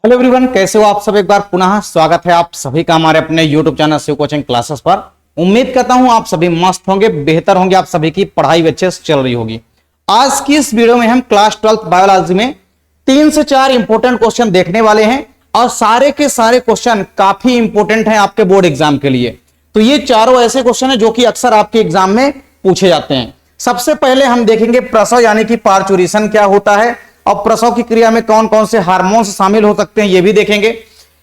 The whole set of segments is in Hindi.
हेलो एवरीवन, कैसे हो आप सब। एक बार पुनः स्वागत है आप सभी का हमारे अपने YouTube channel Shiv coaching classes पर। उम्मीद करता हूं आप सभी मस्त होंगे, बेहतर होंगे, आप सभी की पढ़ाई भी अच्छे से चल रही होगी। आज की इस वीडियो में हम क्लास 12 बायोलॉजी में 3 से 4 इंपॉर्टेंट क्वेश्चन देखने वाले हैं और सारे के सारे क्वेश्चन काफी इंपॉर्टेंट हैं आपके बोर्ड एग्जाम के लिए। तो ये चारों ऐसे क्वेश्चन है जो कि अक्सर आपके एग्जाम में पूछे जाते हैं। सबसे पहले हम देखेंगे प्रसव यानी कि पार्चुरेशन क्या होता है और प्रसव की क्रिया में कौन कौन से हार्मोन्स शामिल हो सकते हैं ये भी देखेंगे।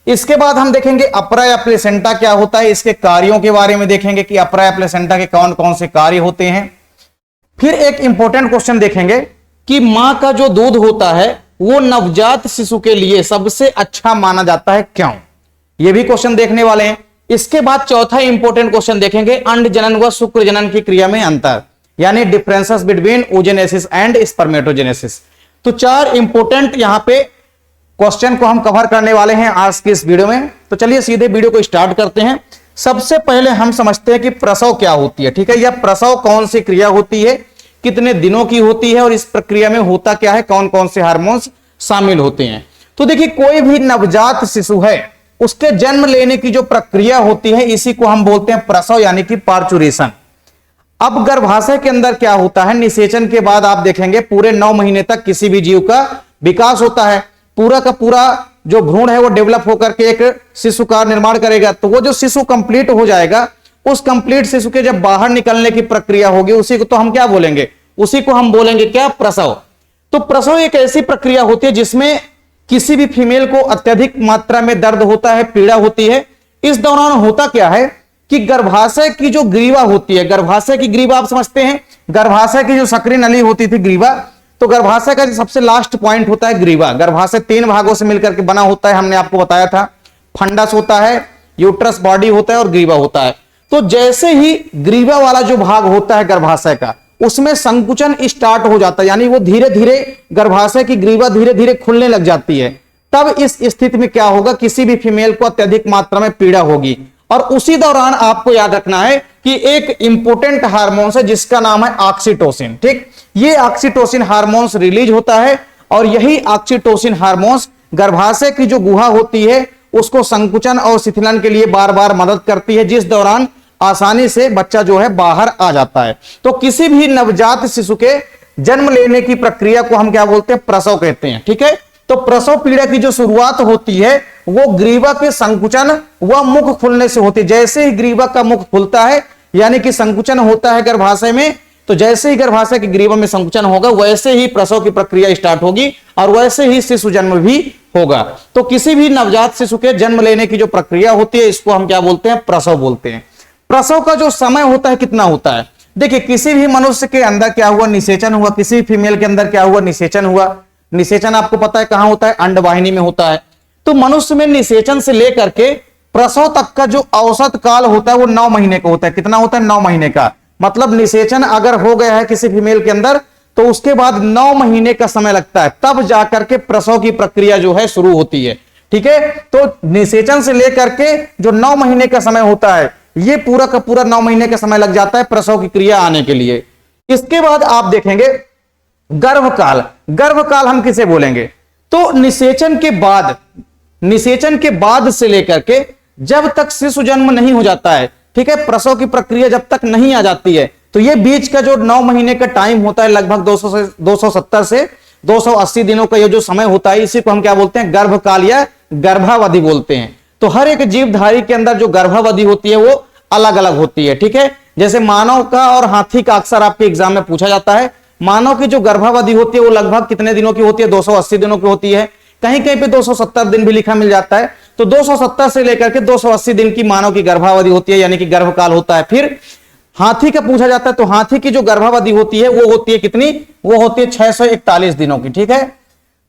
इसके बाद हम देखेंगे अप्रा या प्लेसेंटा क्या होता है, इसके कार्यों के बारे में देखेंगे कि अप्रा या प्लेसेंटा के कौन कौन से कार्य होते हैं। फिर एक इंपॉर्टेंट क्वेश्चन देखेंगे कि मां का जो दूध होता है वो नवजात शिशु के लिए सबसे अच्छा माना जाता है, क्यों, ये भी क्वेश्चन देखने वाले हैं। इसके बाद चौथा इंपॉर्टेंट क्वेश्चन देखेंगे अंड जनन व शुक्र जनन की क्रिया में अंतर, यानी differences between oogenesis and spermatogenesis. तो 4 इंपॉर्टेंट यहां पे क्वेश्चन को हम कवर करने वाले हैं आज की इस वीडियो में। तो चलिए सीधे वीडियो को स्टार्ट करते हैं। सबसे पहले हम समझते हैं कि प्रसव क्या होती है, ठीक है। यह प्रसव कौन सी क्रिया होती है, कितने दिनों की होती है और इस प्रक्रिया में होता क्या है, कौन कौन से हार्मोन्स शामिल होते हैं। तो देखिए, कोई भी नवजात शिशु है उसके जन्म लेने की जो प्रक्रिया होती है इसी को हम बोलते हैं प्रसव यानी कि पार्चुरेशन। अब गर्भाशय के अंदर क्या होता है, निषेचन के बाद आप देखेंगे पूरे 9 महीने तक किसी भी जीव का विकास होता है। पूरा का पूरा जो भ्रूण है वो डेवलप होकर के एक शिशु का निर्माण करेगा। तो वो जो शिशु कंप्लीट हो जाएगा, उस कंप्लीट शिशु के जब बाहर निकलने की प्रक्रिया होगी उसी को तो हम क्या बोलेंगे, उसी को हम बोलेंगे क्या, प्रसव। तो प्रसव एक ऐसी प्रक्रिया होती है जिसमें किसी भी फीमेल को अत्यधिक मात्रा में दर्द होता है, पीड़ा होती है। इस दौरान होता क्या है कि गर्भाशय की जो ग्रीवा होती है, गर्भाशय की ग्रीवा आप समझते हैं, गर्भाशय की जो सक्रिय नली होती थी ग्रीवा, तो गर्भाशय का सबसे लास्ट पॉइंट होता है ग्रीवा। गर्भाशय 3 भागों से मिलकर के बना होता है, हमने आपको बताया था। फंडस होता है, यूट्रस बॉडी होता है और ग्रीवा होता है। तो जैसे ही ग्रीवा वाला जो भाग होता है गर्भाशय का, उसमें संकुचन स्टार्ट हो जाता है, यानी वो धीरे धीरे गर्भाशय की ग्रीवा धीरे धीरे खुलने लग जाती है। तब इस स्थिति में क्या होगा, किसी भी फीमेल को अत्यधिक मात्रा में पीड़ा होगी। और उसी दौरान आपको याद रखना है कि एक इंपॉर्टेंट हार्मोन है जिसका नाम है ऑक्सीटोसिन, ठीक। ये ऑक्सीटोसिन हार्मोन्स रिलीज होता है और यही ऑक्सीटोसिन हार्मोन्स गर्भाशय की जो गुहा होती है उसको संकुचन और शिथिलन के लिए बार बार मदद करती है, जिस दौरान आसानी से बच्चा जो है बाहर आ जाता है। तो किसी भी नवजात शिशु के जन्म लेने की प्रक्रिया को हम क्या बोलते हैं, प्रसव कहते हैं, ठीक है। तो प्रसव पीड़ा की जो शुरुआत होती है वो ग्रीवा के संकुचन व मुख खुलने से होती है। जैसे ही ग्रीवा का मुख खुलता है यानी कि संकुचन होता है गर्भाशय में, तो जैसे ही गर्भाशय की ग्रीवा में संकुचन होगा वैसे ही प्रसव की प्रक्रिया स्टार्ट होगी और वैसे ही शिशु जन्म भी होगा। तो किसी भी नवजात शिशु के जन्म लेने की जो प्रक्रिया होती है इसको हम क्या बोलते हैं, प्रसव बोलते हैं। प्रसव का जो समय होता है कितना होता है, देखिए किसी भी मनुष्य के अंदर क्या हुआ, निषेचन हुआ, किसी भी फीमेल के अंदर क्या हुआ, निषेचन हुआ। निषेचन आपको पता है कहां होता है, अंडवाहिनी में होता है। तो मनुष्य में निषेचन से लेकर के प्रसव तक का जो औसत काल होता है वो 9 महीने का होता है। कितना होता है, 9 महीने का। मतलब निषेचन अगर हो गया है किसी फीमेल के अंदर तो उसके बाद 9 महीने का समय लगता है, तब जाकर के प्रसव की प्रक्रिया जो है शुरू होती है, ठीक है। तो निषेचन से लेकर के जो 9 महीने का समय होता है ये पूरा का पूरा 9 महीने का समय लग जाता है प्रसव की क्रिया आने के लिए। इसके बाद आप देखेंगे गर्भकाल। गर्भकाल हम किसे बोलेंगे, तो निषेचन के बाद से लेकर के जब तक शिशु जन्म नहीं हो जाता है, ठीक है, प्रसव की प्रक्रिया जब तक नहीं आ जाती है, तो ये बीच का जो 9 महीने का टाइम होता है, लगभग 270 से 280 दिनों का ये जो समय होता है इसी को हम क्या बोलते हैं, गर्भकाल या गर्भावधि बोलते हैं। तो हर एक जीवधारी के अंदर जो गर्भावधि होती है वो अलग अलग होती है, ठीक है। जैसे मानव का और हाथी का अक्सर आपके एग्जाम में पूछा जाता है। मानव की जो गर्भावधि होती है वो लगभग कितने दिनों की होती है, 280 दिनों की होती है। कहीं कहीं पे 270 दिन भी लिखा मिल जाता है। तो 270 से लेकर के 280 दिन की मानव की गर्भावधि होती है, यानी कि गर्भकाल होता है। फिर हाथी का पूछा जाता है तो हाथी की जो गर्भावधि होती है वो होती है कितनी, वो होती है 641 दिनों की, ठीक है।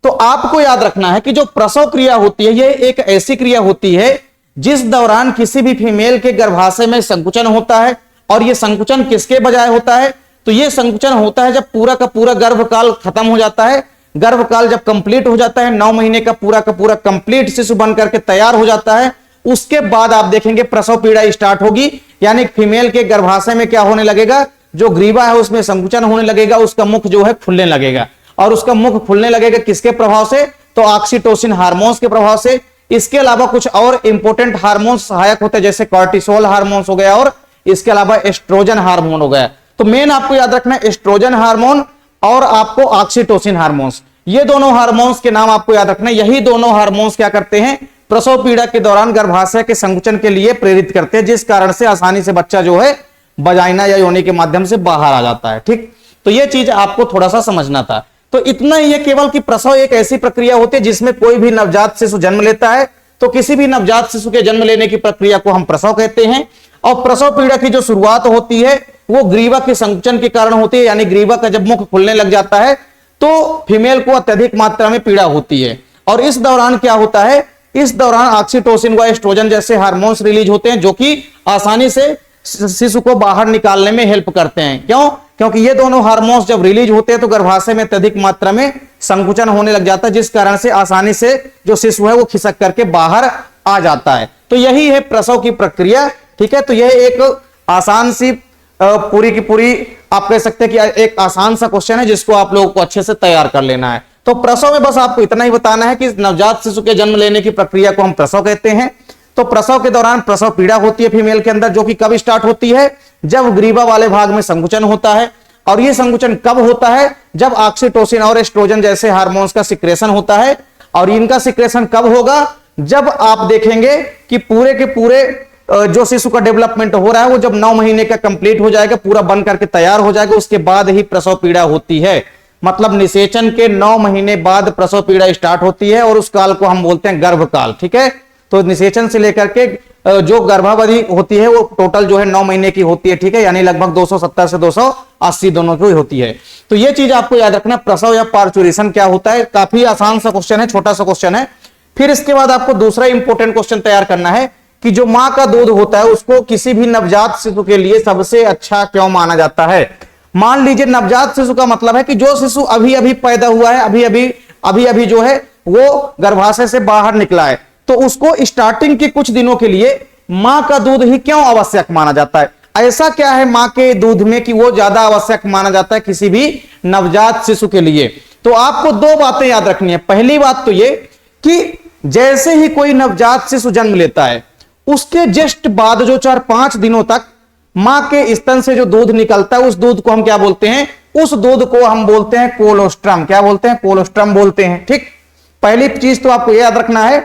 तो आपको याद रखना है कि जो प्रसव क्रिया होती है ये एक ऐसी क्रिया होती है जिस दौरान किसी भी फीमेल के गर्भाशय में संकुचन होता है। और ये संकुचन किसके बजाय होता है, तो ये संकुचन होता है जब पूरा का पूरा गर्भकाल खत्म हो जाता है। गर्भकाल जब कंप्लीट हो जाता है, 9 महीने का पूरा कंप्लीट शिशु बनकर के तैयार हो जाता है, उसके बाद आप देखेंगे प्रसव पीड़ा स्टार्ट होगी। यानी फीमेल के गर्भाशय में क्या होने लगेगा, जो ग्रीवा है उसमें संकुचन होने लगेगा, उसका मुख जो है खुलने लगेगा। और उसका मुख खुलने लगेगा किसके प्रभाव से, तो ऑक्सीटोसिन हार्मोन्स के प्रभाव से। इसके अलावा कुछ और इंपॉर्टेंट हार्मोन्स सहायक होते हैं, जैसे कॉर्टिसोल हार्मोन्स हो गया और इसके अलावा एस्ट्रोजन हार्मोन हो गया। तो मेन आपको याद रखना है एस्ट्रोजन हार्मोन और आपको ऑक्सीटोसिन हार्मोन्स, ये दोनों हार्मोन्स के नाम आपको याद रखना है। यही दोनों हार्मोन्स क्या करते हैं, प्रसव पीड़ा के दौरान गर्भाशय के संकुचन के लिए प्रेरित करते हैं, जिस कारण से आसानी से बच्चा जो है वजाइना या योनि के माध्यम से बाहर आ जाता है। ठीक, तो यह चीज आपको थोड़ा सा समझना था। तो इतना ही है केवल कि प्रसव एक ऐसी प्रक्रिया होती है जिसमें कोई भी नवजात शिशु जन्म लेता है, तो किसी भी नवजात शिशु के जन्म लेने की प्रक्रिया को हम प्रसव कहते हैं। और प्रसव पीड़ा की जो शुरुआत होती है वो ग्रीवा के संकुचन के कारण होती है, यानी ग्रीवा का जब मुख खुलने लग जाता है तो फीमेल को अत्यधिक मात्रा में पीड़ा होती है। और इस दौरान क्या होता है, इस दौरान ऑक्सीटोसिन व एस्ट्रोजन जैसे हार्मोन्स रिलीज होते हैं, जो कि आसानी से शिशु को बाहर निकालने में हेल्प करते हैं। क्यों? क्योंकि ये दोनों हार्मोन्स जब रिलीज होते हैं तो गर्भाशय में अत्यधिक मात्रा में संकुचन होने लग जाता है, जिस कारण से आसानी से जो शिशु है वो खिसक करके बाहर आ जाता है। तो यही है प्रसव की प्रक्रिया। ठीक है, तो यह एक आसान सी पूरी की पूरी आप कह सकते हैं कि एक आसान सा क्वेश्चन है जिसको आप लोगों को अच्छे से तैयार कर लेना है। तो प्रसव में बस आपको इतना ही बताना है कि नवजात शिशु के जन्म लेने की प्रक्रिया को हम प्रसव कहते हैं। तो प्रसव के दौरान प्रसव पीड़ा होती है फीमेल के अंदर, जो कि कब स्टार्ट होती है, जब ग्रीवा वाले भाग में संकुचन होता है। और यह संकुचन कब होता है, जब ऑक्सीटोसिन और एस्ट्रोजन जैसे हार्मोन्स का सिक्रेशन होता है। और इनका सिक्रेशन कब होगा, जब आप देखेंगे कि पूरे के पूरे जो शिशु का डेवलपमेंट हो रहा है वो जब 9 महीने का कंप्लीट हो जाएगा, पूरा बन करके तैयार हो जाएगा, उसके बाद ही प्रसव पीड़ा होती है। मतलब निषेचन के 9 महीने बाद प्रसव पीड़ा स्टार्ट होती है और उस काल को हम बोलते हैं गर्भकाल। ठीक है, तो निषेचन से लेकर के जो गर्भावधि होती है वो टोटल जो है 9 महीने की होती है। ठीक है, यानी लगभग 270 से 280 दोनों की होती है। तो ये चीज आपको याद रखना, प्रसव या पार्चुरेशन क्या होता है। काफी आसान सा क्वेश्चन है, छोटा सा क्वेश्चन है। फिर इसके बाद आपको दूसरा इंपॉर्टेंट क्वेश्चन तैयार करना है कि जो मां का दूध होता है उसको किसी भी नवजात शिशु के लिए सबसे अच्छा क्यों माना जाता है। मान लीजिए नवजात शिशु का मतलब है कि जो शिशु अभी अभी पैदा हुआ है, अभी अभी जो है वो गर्भाशय से बाहर निकला है, तो उसको स्टार्टिंग के कुछ दिनों के लिए मां का दूध ही क्यों आवश्यक माना जाता है। ऐसा क्या है मां के दूध में कि वो ज्यादा आवश्यक माना जाता है किसी भी नवजात शिशु के लिए। तो आपको 2 बातें याद रखनी है। पहली बात तो ये कि जैसे ही कोई नवजात शिशु जन्म लेता है उसके जस्ट बाद जो 4-5 दिनों तक मां के स्तन से जो दूध निकलता है उस दूध को हम क्या बोलते हैं, उस दूध को हम बोलते हैं कोलोस्ट्रम। क्या बोलते हैं, कोलोस्ट्रम बोलते हैं। ठीक, पहली चीज तो आपको याद रखना है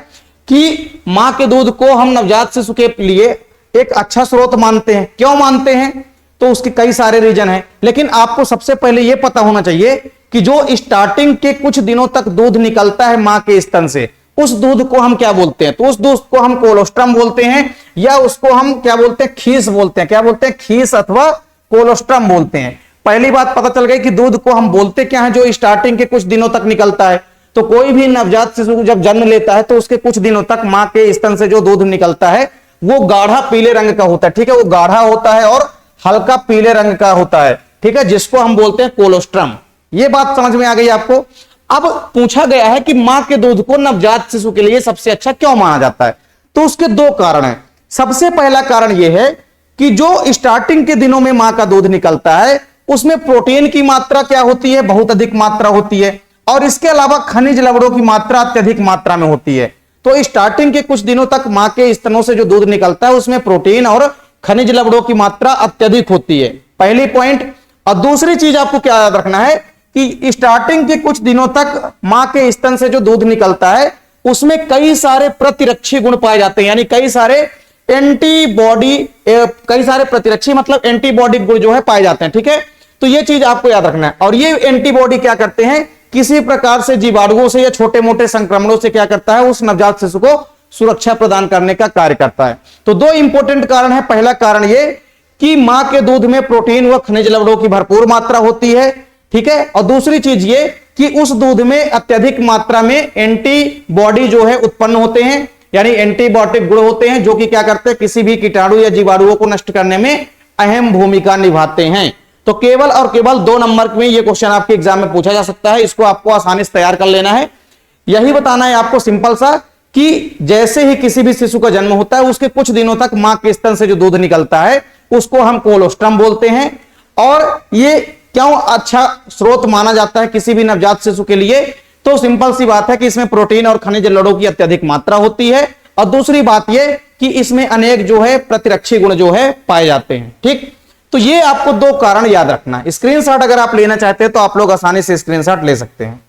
कि मां के दूध को हम नवजात शिशु के लिए एक अच्छा स्रोत मानते हैं। क्यों मानते हैं, तो उसके कई सारे रीजन हैं, लेकिन आपको सबसे पहले यह पता होना चाहिए कि जो स्टार्टिंग के कुछ दिनों तक दूध निकलता है मां के स्तन से, उस दूध को हम क्या बोलते हैं, तो उस दूध को हम कोलोस्ट्रम बोलते हैं, या उसको हम क्या बोलते हैं, खीस बोलते हैं। क्या बोलते हैं, खीस अथवा कोलोस्ट्रम बोलते हैं। पहली बात पता चल गई कि दूध को हम बोलते क्या है, जो स्टार्टिंग के कुछ दिनों तक निकलता है। तो कोई भी नवजात शिशु जब जन्म लेता है तो उसके कुछ दिनों तक मां के स्तन से जो दूध निकलता है वो गाढ़ा पीले रंग का होता है। ठीक है, वो गाढ़ा होता है और हल्का पीले रंग का होता है। ठीक है, जिसको हम बोलते हैं कोलोस्ट्रम। ये बात समझ में आ गई आपको। अब पूछा गया है कि मां के दूध को नवजात शिशु के लिए सबसे अच्छा क्यों माना जाता है, तो उसके 2 कारण हैं। सबसे पहला कारण यह है कि जो स्टार्टिंग के दिनों में मां का दूध निकलता है उसमें प्रोटीन की मात्रा क्या होती है, बहुत अधिक मात्रा होती है, और इसके अलावा खनिज लवणों की मात्रा अत्यधिक मात्रा में होती है। तो स्टार्टिंग के कुछ दिनों तक मां के स्तनों से जो दूध निकलता है उसमें प्रोटीन और खनिज लवणों की मात्रा अत्यधिक होती है, पहली पॉइंट। और दूसरी चीज आपको क्या याद रखना है कि स्टार्टिंग के कुछ दिनों तक मां के स्तन से जो दूध निकलता है उसमें कई सारे प्रतिरक्षी गुण पाए जाते हैं, यानी कई सारे एंटीबॉडी, कई सारे प्रतिरक्षी मतलब एंटीबॉडी गुण जो है पाए जाते हैं। ठीक है, तो ये चीज आपको याद रखना है। और ये एंटीबॉडी क्या करते हैं, किसी प्रकार से जीवाणुओं से या छोटे मोटे संक्रमणों से क्या करता है, उस नवजात शिशु को सुरक्षा प्रदान करने का कार्य करता है। तो 2 इंपॉर्टेंट कारण है। पहला कारण ये कि मां के दूध में प्रोटीन व खनिज लवणों की भरपूर मात्रा होती है। ठीक है, और दूसरी चीज ये कि उस दूध में अत्यधिक मात्रा में एंटीबॉडी जो है उत्पन्न होते हैं, यानी एंटीबायोटिक गुण होते हैं, जो कि क्या करते हैं, किसी भी कीटाणु या जीवाणुओं को नष्ट करने में अहम भूमिका निभाते हैं। तो केवल और केवल 2 नंबर में यह क्वेश्चन आपके एग्जाम में पूछा जा सकता है, इसको आपको आसानी से तैयार कर लेना है। यही बताना है आपको सिंपल सा कि जैसे ही किसी भी शिशु का जन्म होता है उसके कुछ दिनों तक मां के स्तन से जो दूध निकलता है उसको हम कोलोस्ट्रम बोलते हैं। और ये क्यों अच्छा स्रोत माना जाता है किसी भी नवजात शिशु के लिए, तो सिंपल सी बात है कि इसमें प्रोटीन और खनिज लवणों की अत्यधिक मात्रा होती है, और दूसरी बात यह कि इसमें अनेक जो है प्रतिरक्षी गुण जो है पाए जाते हैं। ठीक, तो ये आपको दो कारण याद रखना है। स्क्रीनशॉट अगर आप लेना चाहते हैं तो आप लोग आसानी से स्क्रीनशॉट ले सकते हैं।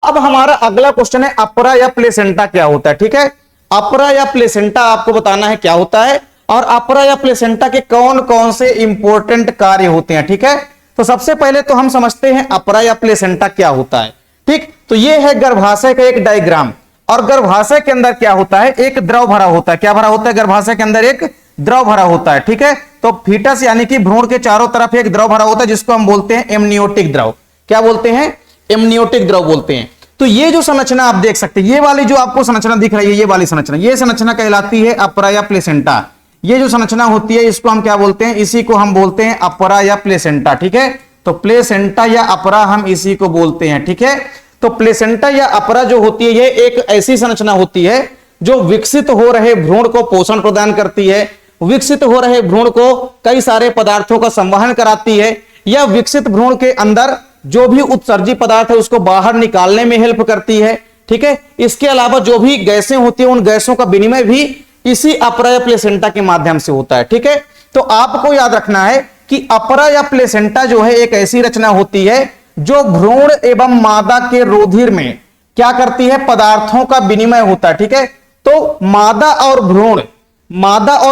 अब हमारा अगला क्वेश्चन है अपरा या प्लेसेंटा क्या होता है। ठीक है, अपरा या प्लेसेंटा आपको बताना है क्या होता है, और अपरा या प्लेसेंटा के कौन कौन से इंपॉर्टेंट कार्य होते हैं। ठीक है, तो सबसे पहले तो हम समझते हैं अपरा या प्लेसेंटा क्या होता है। ठीक, तो ये है गर्भाशय का एक डायग्राम, और गर्भाशय के अंदर क्या होता है, एक द्रव भरा होता है। क्या भरा होता है, गर्भाशय के अंदर एक द्रव भरा होता है। ठीक है, तो फीटस यानी कि भ्रूण के चारों तरफ एक द्रव भरा होता है जिसको हम बोलते हैं एमनियोटिक द्रव। क्या बोलते हैं, एमनियोटिक द्रव बोलते हैं। तो ये जो संरचना आप देख सकते हैं, ये वाली जो आपको संरचना दिख रही है, ये वाली संरचना, ये संरचना कहलाती है अपरा या प्लेसेंटा। ये जो संरचना होती है इसको हम क्या बोलते हैं, इसी को हम बोलते हैं अपरा या प्लेसेंटा। ठीक है, तो प्लेसेंटा या अपरा हम इसी को बोलते हैं। ठीक है, तो प्लेसेंटा या अपरा जो होती है ये एक ऐसी संरचना होती है जो विकसित हो रहे भ्रूण को पोषण प्रदान करती है, विकसित हो रहे भ्रूण को कई सारे पदार्थों का संवहन कराती है, या विकसित भ्रूण के अंदर जो भी उत्सर्जित पदार्थ है उसको बाहर निकालने में हेल्प करती है। ठीक है, इसके अलावा जो भी गैसें होती है उन गैसों का विनिमय भी इसी अपरा या प्लेसेंटा के माध्यम से होता है। ठीक है, तो आपको याद रखना है कि अपरा या प्लेसेंटा जो है एक ऐसी रचना होती है जो भ्रूण एवं मादा के रुधिर में क्या करती है, पदार्थों का विनिमय होता है। ठीक है, तो मादा और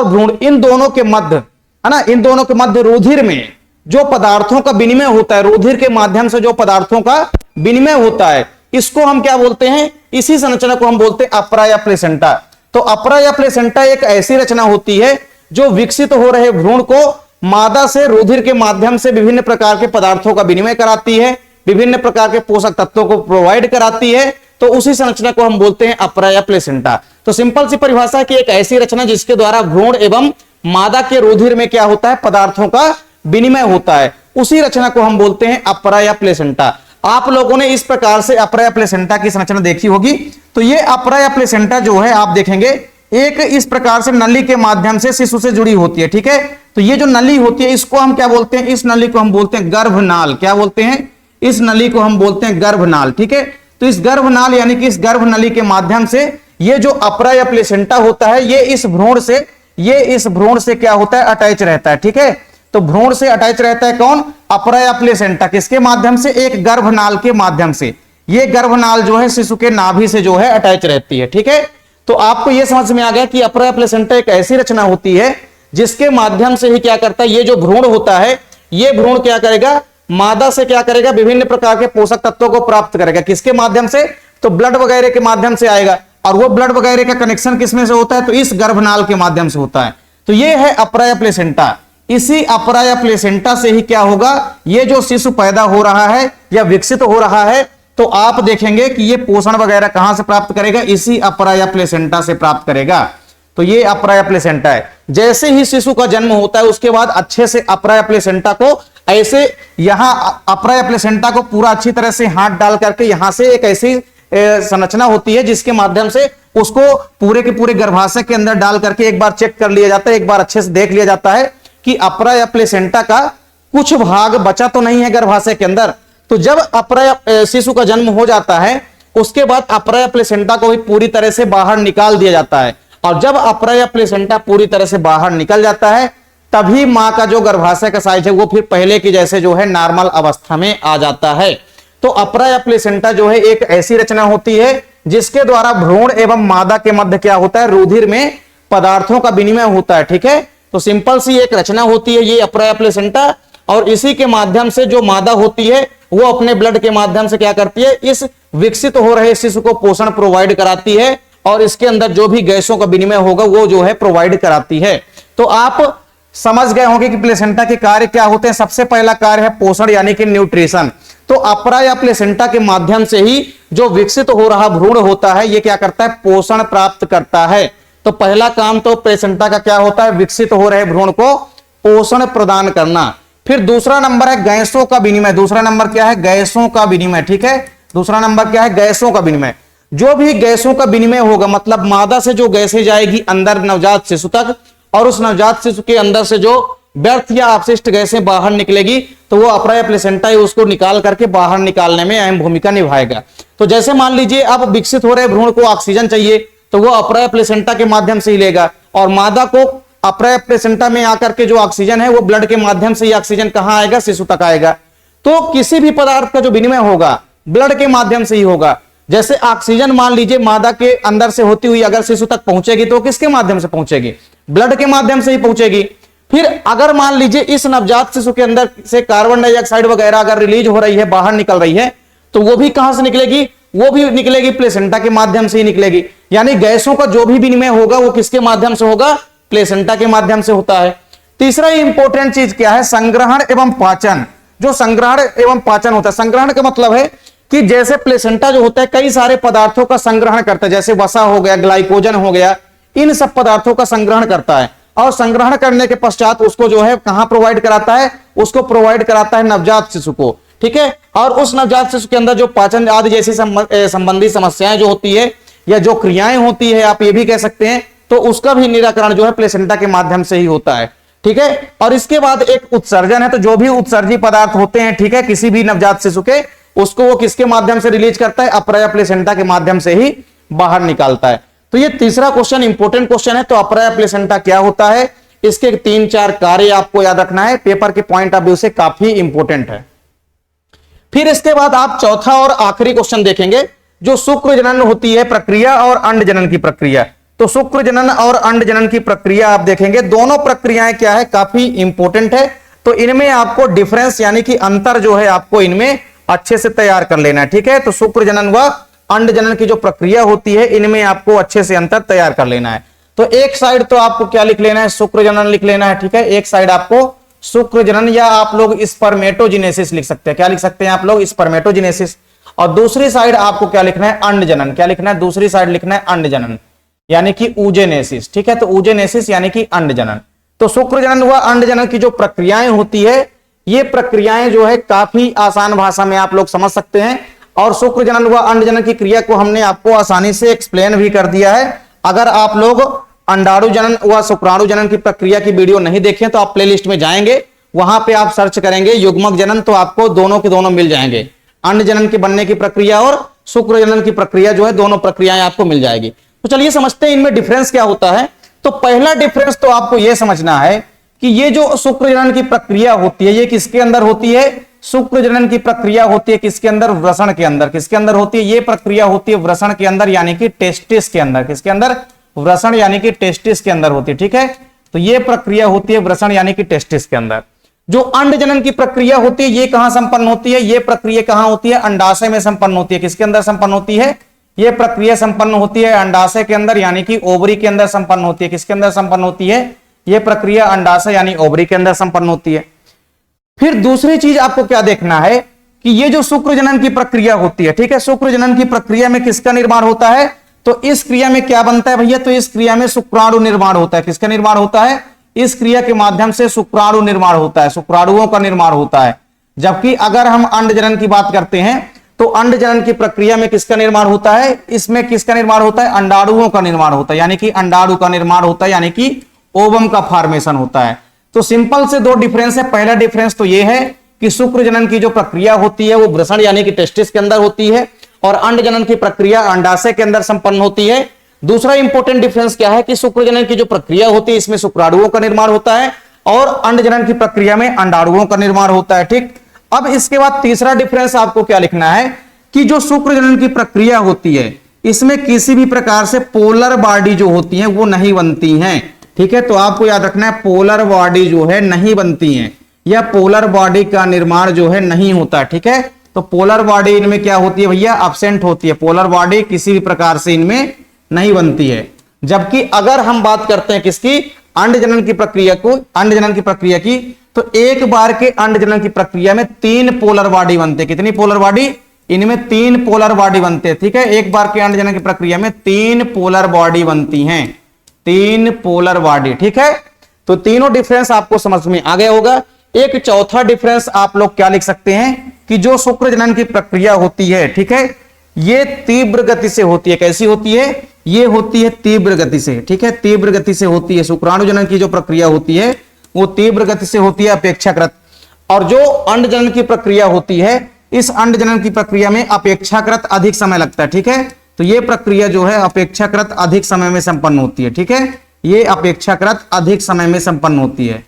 भ्रूण इन दोनों के मध्य है ना, इन दोनों के मध्य रुधिर में जो पदार्थों का विनिमय होता है, रुधिर के माध्यम से जो पदार्थों का विनिमय होता है, इसको हम क्या बोलते हैं, इसी संरचना को हम बोलते हैं अपरा या प्लेसेंटा। तो अपरा या प्लेसेंटा एक ऐसी रचना होती है जो विकसित हो रहे भ्रूण को मादा से रुधिर के माध्यम से विभिन्न प्रकार के पदार्थों का विनिमय कराती है, विभिन्न प्रकार के पोषक तत्वों को प्रोवाइड कराती है। तो उसी संरचना को हम बोलते हैं अपरा या प्लेसेंटा। तो सिंपल सी परिभाषा है कि एक ऐसी रचना जिसके द्वारा भ्रूण एवं मादा के रुधिर में क्या होता है, पदार्थों का विनिमय होता है, उसी रचना को हम बोलते हैं अपरा या प्लेसेंटा। आप लोगों ने इस प्रकार से अपरा या प्लेसेंटा की संरचना देखी होगी। तो ये अपरा या प्लेसेंटा जो है आप देखेंगे एक इस प्रकार से नली के माध्यम से शिशु से जुड़ी होती है। ठीक है, तो ये जो नली होती है इसको हम क्या बोलते हैं, इस नली को हम बोलते हैं गर्भनाल। क्या बोलते हैं, इस नली को हम बोलते हैं गर्भनाल। ठीक है, तो इस गर्भनाल यानी कि इस गर्भ नली के माध्यम से ये जो अपरा या प्लेसेंटा होता है ये इस भ्रूण से क्या होता है, अटैच रहता है। ठीक है, तो भ्रूण से अटैच रहता है कौन, अपरा या प्लेसेंटा, किसके माध्यम से, एक गर्भनाल के माध्यम से। ये गर्भनाल जो है शिशु के नाभि से जो है अटैच रहती है। ठीक है, तो आपको यह समझ में आ गया कि अपरा या प्लेसेंटा एक ऐसी रचना होती है जिसके माध्यम से ही क्या करता है, ये जो भ्रूण होता है ये भ्रूण क्या करेगा, मादा से क्या करेगा, विभिन्न प्रकार के पोषक तत्वों को प्राप्त करेगा। किसके माध्यम से, तो ब्लड वगैरह के माध्यम से आएगा, और वो ब्लड वगैरह का कनेक्शन किसमें से होता है, तो इस गर्भनाल के माध्यम से होता है। तो ये है अपरा या प्लेसेंटा। इसी अपरा या प्लेसेंटा से ही क्या होगा, ये जो शिशु पैदा हो रहा है या विकसित हो रहा है, तो आप देखेंगे कि ये पोषण वगैरह कहां से प्राप्त करेगा, इसी अपरा या प्लेसेंटा से प्राप्त करेगा। तो ये अपरा या प्लेसेंटा है। जैसे ही शिशु का जन्म होता है उसके बाद अच्छे से अपरा या प्लेसेंटा को ऐसे यहां अपरा या प्लेसेंटा को पूरा अच्छी तरह से हाथ डाल करके यहां से एक ऐसी संरचना होती है जिसके माध्यम से उसको पूरे के पूरे गर्भाशय के अंदर डाल करके एक बार चेक कर लिया जाता है, एक बार अच्छे से देख लिया जाता है कि अपरा या प्लेसेंटा का कुछ भाग बचा तो नहीं है गर्भाशय के अंदर। तो जब अपरा शिशु का जन्म हो जाता है उसके बाद अपरा या प्लेसेंटा को भी पूरी तरह से बाहर निकाल दिया जाता है, और जब अपरा या प्लेसेंटा पूरी तरह से बाहर निकल जाता है तभी मां का जो गर्भाशय का साइज है वो फिर पहले की जैसे जो है नॉर्मल अवस्था में आ जाता है। तो अपरा या प्लेसेंटा जो है एक ऐसी रचना होती है जिसके द्वारा भ्रूण एवं मादा के मध्य क्या होता है, रुधिर में पदार्थों का विनिमय होता है। ठीक है, तो सिंपल सी एक रचना होती है ये अपरा या प्लेसेंटा, और इसी के माध्यम से जो मादा होती है वो अपने ब्लड के माध्यम से क्या करती है, इस विकसित हो रहे शिशु को पोषण प्रोवाइड कराती है, और इसके अंदर जो भी गैसों का विनिमय होगा वो जो है प्रोवाइड कराती है। तो आप समझ गए होंगे कि प्लेसेंटा के कार्य क्या होते हैं। सबसे पहला कार्य है पोषण यानी कि न्यूट्रिशन। तो अपरा या प्लेसेंटा के माध्यम से ही जो विकसित हो रहा भ्रूण होता है ये क्या करता है, पोषण प्राप्त करता है। तो पहला काम तो प्लेसेंटा का क्या होता है, विकसित हो रहे भ्रूण को पोषण प्रदान करना। फिर दूसरा नंबर है गैसों का विनिमय। दूसरा नंबर क्या है, गैसों का विनिमय। ठीक है, दूसरा नंबर क्या है, गैसों का विनिमय। जो भी गैसों का विनिमय होगा मतलब मादा से जो गैसें जाएगी अंदर नवजात शिशु तक, और उस नवजात शिशु के अंदर से जो व्यर्थ या अपशिष्ट गैसें बाहर निकलेगी तो वो अप्राय प्लेसेंटा उसको निकाल करके बाहर निकालने में अहम भूमिका निभाएगा। तो जैसे मान लीजिए अब विकसित हो रहे भ्रूण को ऑक्सीजन चाहिए तो वो अप्राय प्लेसेंटा के माध्यम से ही लेगा, और मादा को अप्राय प्लेसेंटा में आकर के जो ऑक्सीजन है वो ब्लड के माध्यम से ही ऑक्सीजन कहां आएगा, शिशु तक आएगा। तो किसी भी पदार्थ का जो विनिमय होगा ब्लड के माध्यम से ही होगा। जैसे ऑक्सीजन मान लीजिए मादा के अंदर से होती हुई अगर शिशु तक पहुंचेगी तो किसके माध्यम से पहुंचेगी, ब्लड के माध्यम से ही पहुंचेगी। फिर अगर मान लीजिए इस नवजात शिशु के अंदर से कार्बन डाइऑक्साइड वगैरह अगर रिलीज हो रही है, बाहर निकल रही है, तो वो भी कहां से निकलेगी, वो भी निकलेगी प्लेसेंटा के माध्यम से ही निकलेगी। यानी गैसों का जो भी विनिमय होगा वो किसके माध्यम से होगा, प्लेसेंटा के माध्यम से होता है। तीसरा इंपॉर्टेंट चीज क्या है, संग्रहण एवं पाचन। जो संग्रहण एवं पाचन होता है, संग्रहण का मतलब है कि जैसे प्लेसेंटा जो होता है कई सारे पदार्थों का संग्रहण करता है, जैसे वसा हो गया, ग्लाइकोजन हो गया, इन सब पदार्थों का संग्रहण करता है, और संग्रहण करने के पश्चात उसको जो है कहां प्रोवाइड कराता है, उसको प्रोवाइड कराता है नवजात शिशु को। ठीक है, और उस नवजात शिशु के अंदर जो पाचन आदि जैसी संबंधी समस्याएं जो होती है या जो क्रियाएं होती है, आप ये भी कह सकते हैं, तो उसका भी निराकरण जो है प्लेसेंटा के माध्यम से ही होता है। ठीक है, और इसके बाद एक उत्सर्जन है, तो जो भी उत्सर्जी पदार्थ होते हैं, ठीक है, किसी भी नवजात शिशु के, उसको वो किसके माध्यम से रिलीज करता है, अप्राय प्लेसेंटा के माध्यम से ही बाहर निकालता है। तो ये तीसरा क्वेश्चन इंपॉर्टेंट क्वेश्चन है। तो अप्राय प्लेसेंटा क्या होता है, इसके 3-4 कार्य आपको याद रखना है, पेपर के पॉइंट ऑफ व्यू से काफी इंपॉर्टेंट है। फिर इसके बाद आप चौथा और आखिरी क्वेश्चन देखेंगे, जो शुक्र जनन होती है प्रक्रिया और अंड जनन की प्रक्रिया। तो शुक्र जनन और अंड जनन की प्रक्रिया आप देखेंगे, दोनों प्रक्रियाएं क्या है, काफी इंपॉर्टेंट है। तो इनमें आपको डिफरेंस यानी कि अंतर जो है आपको इनमें अच्छे से तैयार कर लेना है। ठीक है, तो शुक्र जनन व अंड जनन की जो प्रक्रिया होती है इनमें आपको अच्छे से अंतर तैयार कर लेना है। तो एक साइड तो आपको क्या लिख लेना है, शुक्र जनन लिख लेना है। ठीक है, एक साइड आपको शुक्र जनन या आप लोग स्पर्मेटोजेनेसिस लिख सकते हैं। क्या लिख सकते हैं आप लोग, स्पर्मेटोजेनेसिस। और दूसरी साइड आपको क्या लिखना है, अंड जनन। क्या लिखना है, दूसरी साइड लिखना है अंड जनन यानी कि ऊजेनेसिस। ठीक है, तो ऊजेनेसिस यानी कि अंड जनन। तो शुक्र जनन व अंड जनन की जो प्रक्रियाएं होती है, ये प्रक्रियाएं जो है काफी आसान भाषा में आप लोग समझ सकते हैं, और शुक्र जनन व अंड जनन की क्रिया को हमने आपको आसानी से एक्सप्लेन भी कर दिया है। अगर आप लोग अंडाणु जनन व शुक्राणु जनन की प्रक्रिया की वीडियो नहीं देखें तो आप प्लेलिस्ट में जाएंगे, वहां पे आप सर्च करेंगे युग्मक जनन, तो आपको दोनों के दोनों मिल जाएंगे। अंड जनन के बनने की प्रक्रिया और शुक्र जनन की प्रक्रिया जो है, दोनों प्रक्रियाएं आपको मिल जाएगी। तो चलिए समझते हैं इनमें डिफरेंस क्या होता है। तो पहला डिफरेंस तो आपको यह समझना है कि ये जो शुक्र जनन की प्रक्रिया होती है ये किसके अंदर होती है, शुक्र जनन की प्रक्रिया होती है किसके अंदर, वृषण के अंदर। किसके अंदर होती है, ये प्रक्रिया होती है वृषण के अंदर यानी कि टेस्टिस के अंदर। किसके अंदर, वृषण यानी कि टेस्टिस के अंदर होती है। ठीक है, तो ये प्रक्रिया होती है वृषण यानी कि टेस्टिस के अंदर। जो अंड जनन की प्रक्रिया होती है ये कहां संपन्न होती है, ये प्रक्रिया कहां होती है, अंडाशय में संपन्न होती है। किसके अंदर संपन्न होती है, ये प्रक्रिया संपन्न होती है अंडाशय के अंदर यानी कि ओवरी के अंदर संपन्न होती है। किसके अंदर संपन्न होती है, ये प्रक्रिया अंडाशय यानी ओवरी के अंदर संपन्न होती है। फिर दूसरी चीज आपको क्या देखना है कि ये जो शुक्र जनन की प्रक्रिया होती है, ठीक है, शुक्र जनन की प्रक्रिया में किसका निर्माण होता है, तो इस क्रिया में क्या बनता है भैया, तो इस क्रिया में शुक्राणु निर्माण होता है। किसका निर्माण होता है, इस क्रिया के माध्यम से शुक्राणु निर्माण होता है, शुक्राणुओं का निर्माण होता है। जबकि अगर हम अंड जनन की बात करते हैं तो अंड जनन की प्रक्रिया में किसका निर्माण होता है, इसमें किसका निर्माण होता है, अंडाणुओं का निर्माण होता है, यानी कि अंडाणु का निर्माण होता है, यानी कि ओवम का फॉर्मेशन होता है। तो सिंपल से दो डिफरेंस है। पहला डिफरेंस तो यह है कि शुक्र जनन की जो प्रक्रिया होती है वो वृषण यानी कि टेस्टिस के अंदर होती है, और अंड जनन की प्रक्रिया अंडाशय के अंदर संपन्न होती है। दूसरा इंपॉर्टेंट डिफरेंस क्या है कि शुक्र जनन की जो प्रक्रिया होती है इसमें शुक्राणुओं का निर्माण होता है, और अंड जनन की प्रक्रिया में अंडाणुओं का निर्माण होता है। ठीक, अब इसके बाद तीसरा डिफरेंस आपको क्या लिखना है कि जो शुक्र जनन की प्रक्रिया होती है इसमें किसी भी प्रकार से पोलर बॉडी जो होती है वो नहीं बनती हैं। ठीक है, तो आपको याद रखना है पोलर बॉडी जो है नहीं बनती है, या पोलर बॉडी का निर्माण जो है नहीं होता। ठीक है, तो पोलर बॉडी इनमें क्या होती है भैया, एब्सेंट होती है। पोलर बॉडी किसी भी प्रकार से इनमें नहीं बनती है। जबकि अगर हम बात करते हैं किसकी, अंड जनन की प्रक्रिया को, अंड जनन की प्रक्रिया की, तो एक बार के अंड जनन की प्रक्रिया में 3 पोलर बॉडी बनते हैं। कितनी पोलर बॉडी, इनमें 3 पोलर बॉडी बनते हैं। ठीक है, एक बार के अंड जनन की प्रक्रिया में 3 पोलर बॉडी बनती हैं, 3 पोलर बॉडी। ठीक है, तो तीनों डिफरेंस आपको समझ में आ गया होगा। एक चौथा डिफरेंस आप लोग क्या लिख सकते हैं कि जो शुक्र जनन की प्रक्रिया होती है, ठीक है, ये तीव्र गति से होती है। कैसी होती है, ये होती है तीव्र गति से। ठीक है, तीव्र गति से होती है। शुक्राणु जनन की जो प्रक्रिया होती है वो तीव्र गति से होती है अपेक्षाकृत। और जो अंड जनन की प्रक्रिया होती है, इस अंड जनन की प्रक्रिया में अपेक्षाकृत अधिक समय लगता है। ठीक है, तो ये प्रक्रिया जो है अपेक्षाकृत अधिक समय में संपन्न होती है। ठीक है, ये अपेक्षाकृत अधिक समय में संपन्न होती है।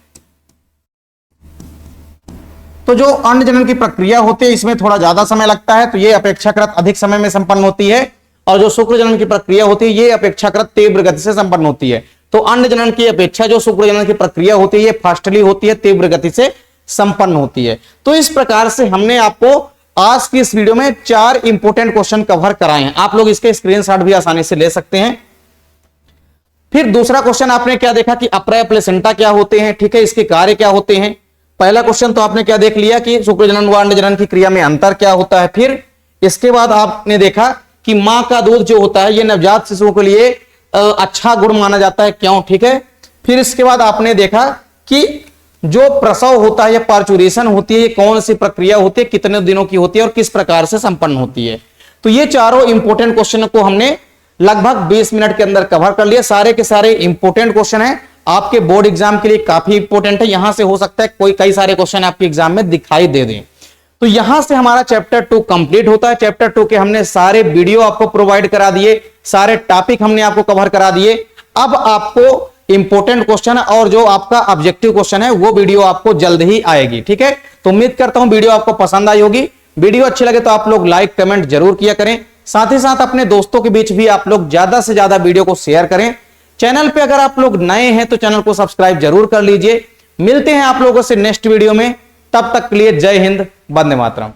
तो जो अंड जनन की प्रक्रिया होती है इसमें थोड़ा ज्यादा समय लगता है, तो ये अपेक्षाकृत अधिक समय में संपन्न होती है। और जो शुक्र जनन की प्रक्रिया होती है ये अपेक्षाकृत तीव्र गति से संपन्न होती है। तो अंड जनन की अपेक्षा जो शुक्र जनन की प्रक्रिया होती है ये फास्टली होती है, तीव्र गति से संपन्न होती है। तो इस प्रकार से हमने आपको आज की इस वीडियो में 4 इंपॉर्टेंट क्वेश्चन कवर कराए हैं। आप लोग इसके स्क्रीनशॉट भी आसानी से ले सकते हैं। फिर दूसरा क्वेश्चन आपने क्या देखा कि अप्रय प्लेसेंटा क्या होते हैं। ठीक है, इसके कार्य क्या होते हैं। पहला क्वेश्चन तो आपने क्या देख लिया कि शुक्र जनन व अंड जनन की क्रिया में अंतर क्या होता है। फिर इसके बाद आपने देखा कि मां का दूध जो होता है ये नवजात शिशुओं के लिए अच्छा गुण माना जाता है, क्यों। ठीक है, फिर इसके बाद आपने देखा कि जो प्रसव होता है या पार्चुरेशन होती है ये कौन सी प्रक्रिया होती है, कितने दिनों की होती है और किस प्रकार से संपन्न होती है। तो ये चारों इंपॉर्टेंट क्वेश्चन को हमने लगभग 20 मिनट के अंदर कवर कर लिया। सारे के सारे इंपॉर्टेंट क्वेश्चन हैं, आपके बोर्ड एग्जाम के लिए काफी इंपॉर्टेंट है। यहां से हो सकता है कोई कई सारे क्वेश्चन आपके एग्जाम में दिखाई दे दें। तो यहां से हमारा चैप्टर 2 कंप्लीट होता है। चैप्टर 2 के हमने सारे वीडियो आपको प्रोवाइड करा दिए, सारे टॉपिक हमने आपको कवर करा दिए। अब आपको इंपॉर्टेंट क्वेश्चन और जो आपका ऑब्जेक्टिव क्वेश्चन है वो वीडियो आपको जल्द ही आएगी। ठीक है, तो उम्मीद करता हूं वीडियो आपको पसंद आई होगी। वीडियो अच्छी लगे तो आप लोग लाइक कमेंट जरूर किया करें। साथ ही साथ अपने दोस्तों के बीच भी आप लोग ज्यादा से ज्यादा वीडियो को शेयर करें। चैनल पे अगर आप लोग नए हैं तो चैनल को सब्सक्राइब जरूर कर लीजिए। मिलते हैं आप लोगों से नेक्स्ट वीडियो में, तब तक के लिए जय हिंद, वंदे मातरम।